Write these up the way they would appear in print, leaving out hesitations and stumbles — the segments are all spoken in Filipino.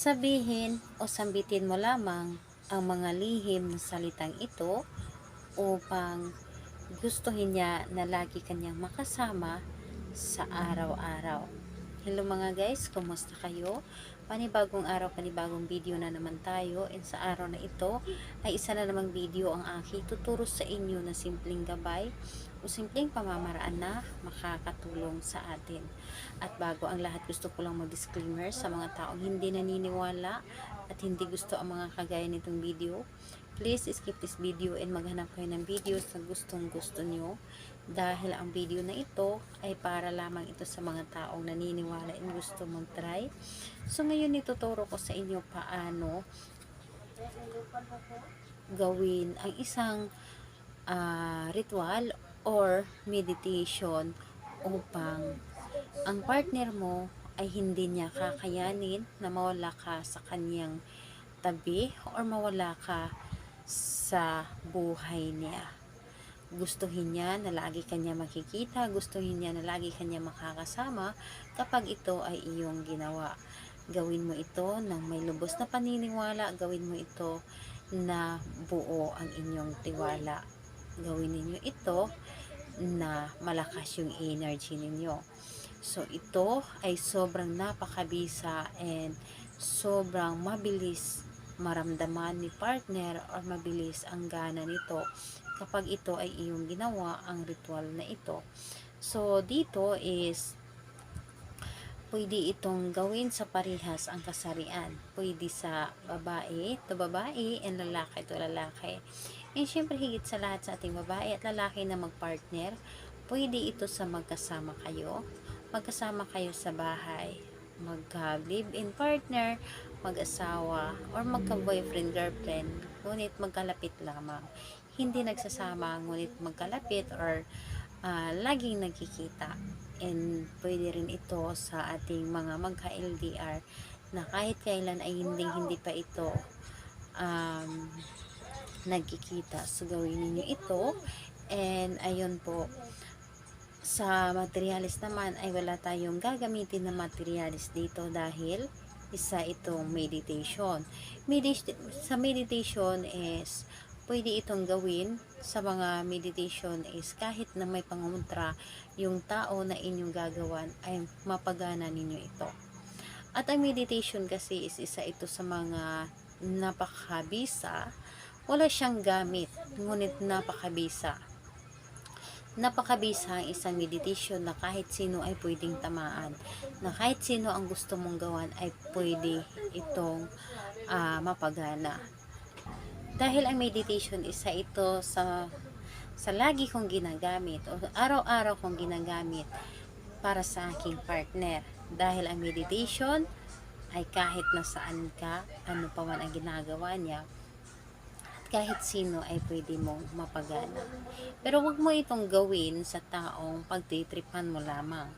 Sabihin o sambitin mo lamang ang mga lihim ng salitang ito upang gustuhin niya na lagi kanyang makasama sa araw-araw. Hello mga guys, kumusta kayo? Panibagong araw, panibagong video na naman tayo, and sa araw na ito ay isa na namang video ang aking tuturo sa inyo na simpleng gabay o simpleng pamamaraan na makakatulong sa atin. At bago ang lahat, gusto ko lang mag-disclaimer sa mga taong hindi naniniwala at hindi gusto ang mga kagaya nitong video. Please skip this video and maghanap kayo ng videos na gustong gusto nyo, dahil ang video na ito ay para lamang ito sa mga taong naniniwala and gusto mong try. So ngayon ituturo ko sa inyo paano gawin ang isang ritual or meditation upang ang partner mo ay hindi niya kakayanin na mawala ka sa kanyang tabi or mawala ka sa buhay niya. Gustuhin niya na lagi kanya makikita, gustuhin niya na lagi kanya makakasama kapag ito ay iyong ginawa. Gawin mo ito ng may lubos na paniniwala, gawin mo ito na buo ang inyong tiwala. Gawin ninyo ito na malakas yung energy ninyo. So ito ay sobrang napakabisa and sobrang mabilis maramdaman ni partner or mabilis ang gana nito kapag ito ay iyong ginawa ang ritual na ito. So dito is pwede itong gawin sa parehas ang kasarian. Pwede sa babae to babae and lalaki to lalaki. And syempre higit sa lahat sa ating babae at lalaki na magpartner, pwede ito sa magkasama kayo sa bahay, magka-live-in partner, mag-asawa, or magka-boyfriend, girlfriend, ngunit magkalapit lamang. Hindi nagsasama, ngunit magkalapit or laging nagkikita. And pwede rin ito sa ating mga magka-LDR na kahit kailan ay hindi pa ito nagkikita. So gawin ninyo ito. And ayun po, sa materialis naman ay wala tayong gagamitin na materialis dito dahil isa itong meditation. Sa meditation is pwede itong gawin sa mga meditation is kahit na may pangumontra yung tao na inyong gagawan ay mapagana ninyo ito. At ang meditation kasi is isa ito sa mga napakabisa. Wala siyang gamit, ngunit napakabisa ang isang meditation na kahit sino ay pwedeng tamaan, na kahit sino ang gusto mong gawan ay pwede itong mapagana. Dahil ang meditation isa ito sa lagi kong ginagamit o araw-araw kong ginagamit para sa aking partner. Dahil ang meditation ay kahit nasaan ka, ano pa man ang ginagawa niya, kahit sino ay pwede mong mapagana. Pero wag mo itong gawin sa taong pagtitripan mo lamang.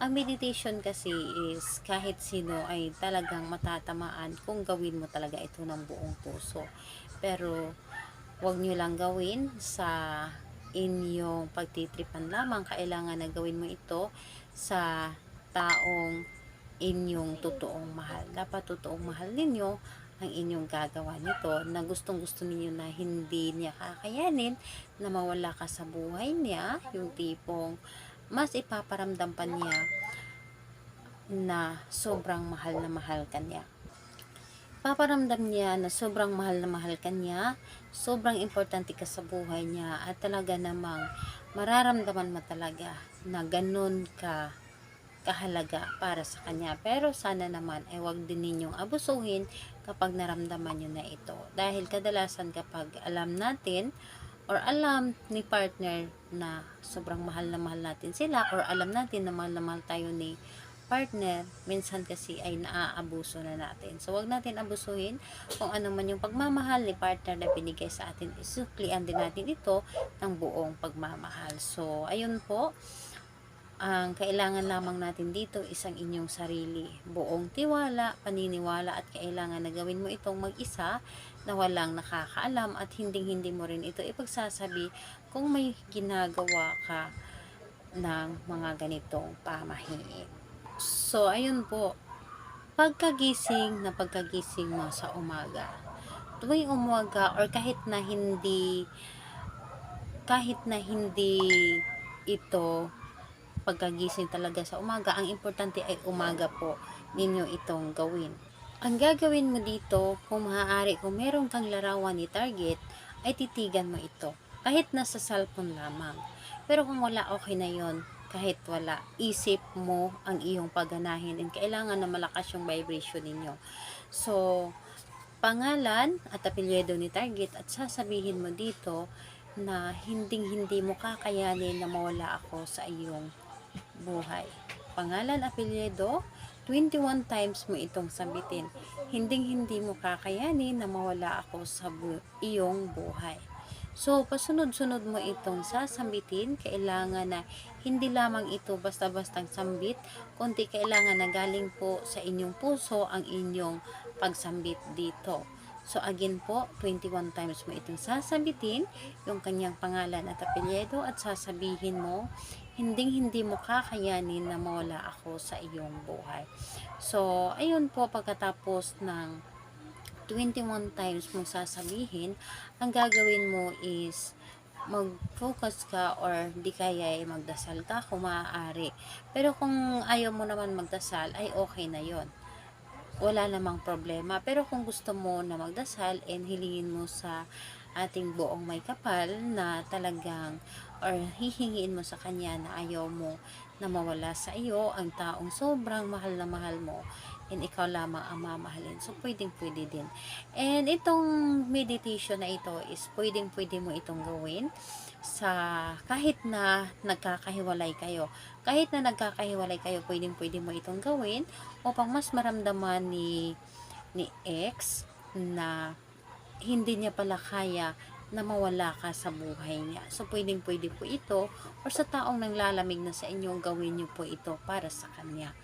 Ang meditation kasi is kahit sino ay talagang matatamaan kung gawin mo talaga ito ng buong puso. Pero wag nyo lang gawin sa inyong pagtitripan lamang. Kailangan na gawin mo ito sa taong inyong totoong mahal. Dapat totoong mahal ninyo ang inyong gagawa nito, na gustong gusto ninyo na hindi niya kakayanin na mawala ka sa buhay niya, yung tipong mas ipaparamdam pa niya na sobrang mahal na mahal ka niya. Paparamdam niya na sobrang mahal na mahal ka niya, sobrang importante ka sa buhay niya, at talaga namang mararamdaman mo talaga na ganun ka kahalaga para sa kanya. Pero sana naman ay wag din ninyong abusuhin kapag naramdaman nyo na ito. Dahil kadalasan kapag alam natin or alam ni partner na sobrang mahal na mahal natin sila, or alam natin na mahal tayo ni partner, minsan kasi ay naaabuso na natin. So wag natin abusuhin kung ano man yung pagmamahal ni partner na binigay sa atin. Isuklian din natin ito ng buong pagmamahal. So ayun po, ang kailangan lamang natin dito isang inyong sarili, buong tiwala, paniniwala, at kailangan na gawin mo itong mag-isa na walang nakakaalam, at hindi mo rin ito ipagsasabi kung may ginagawa ka ng mga ganitong pamahiin. So ayun po, pagkagising mo sa umaga, tuwing umaga or kahit na hindi ito pagkagising talaga sa umaga, ang importante ay umaga po ninyo itong gawin. Ang gagawin mo dito, kung maaari, kung meron kang larawan ni target, ay titigan mo ito. Kahit nasa cellphone lamang. Pero kung wala, okay na yon. Kahit wala, isip mo ang iyong pagganahin and kailangan na malakas yung vibration ninyo. So, pangalan at apelyido ni target at sasabihin mo dito na hindi mo kakayanin na mawala ako sa iyong buhay. Pangalan, apelyido, 21 times mo itong sabitin. Hindi mo kakayanin na mawala ako sa iyong buhay. So, pasunod-sunod mo itong sasambitin. Kailangan na hindi lamang ito basta-bastang sambit, kundi kailangan na galing po sa inyong puso ang inyong pagsambit dito. So, again po, 21 times mo itong sasabitin, yung kanyang pangalan at apelyido, at sasabihin mo, hindi mo kakayanin na mawala ako sa iyong buhay. So, ayun po, pagkatapos ng 21 times mo sasabihin, ang gagawin mo is mag-focus ka or di kaya ay magdasal ka kung maaari. Pero kung ayaw mo naman magdasal, ay okay na yon. Wala namang problema. Pero kung gusto mo na magdasal and hilingin mo sa ating buong may kapal na talagang or hihingiin mo sa kanya na ayaw mo na mawala sa iyo ang taong sobrang mahal na mahal mo and ikaw lamang ang mamahalin. So, pwede din. And itong meditation na ito is pwede mo itong gawin sa kahit na nagkakahiwalay kayo. Kahit na nagkakahiwalay kayo, pwede mo itong gawin upang mas maramdaman ni ex na hindi niya pala kaya na mawala ka sa buhay niya. So, pwede po ito or sa taong nanglalamig na sa inyo, gawin niyo po ito para sa kanya.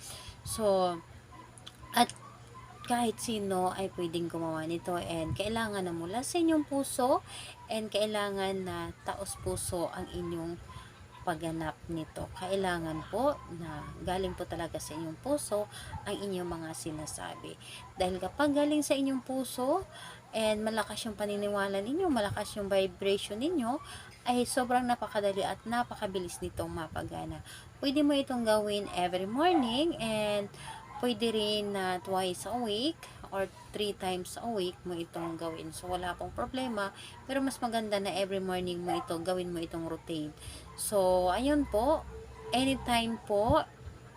So, at kahit sino ay pwedeng gumawa nito and kailangan na mula sa inyong puso and kailangan na taos puso ang inyong pagganap nito. Kailangan po na galing po talaga sa inyong puso ang inyong mga sinasabi. Dahil kapag galing sa inyong puso and malakas yung paniniwala ninyo, malakas yung vibration ninyo, ay sobrang napakadali at napakabilis nitong mapagana. Pwede mo itong gawin every morning and pwede rin na twice a week or 3 times a week mo itong gawin. So, wala pong problema. Pero mas maganda na every morning mo ito, gawin mo itong routine. So, ayun po. Anytime po,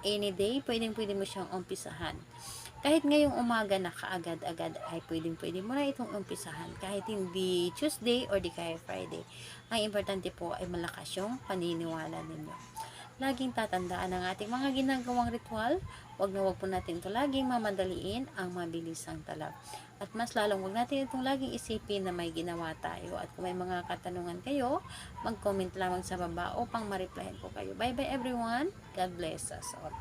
any day, pwede mo siyang umpisahan. Kahit ngayong umaga na kaagad-agad ay pwede mo na itong umpisahan. Kahit hindi Tuesday or di kaya Friday. Ang importante po ay malakas yung paniniwala ninyo. Laging tatandaan ang ating mga ginagawang ritual. Wag po natin ito laging mamadaliin ang mabilisang talab. At mas lalong wag natin itong laging isipin na may ginawa tayo. At kung may mga katanungan kayo, mag-comment lamang sa baba upang ma-replyan ko kayo. Bye bye everyone. God bless us all.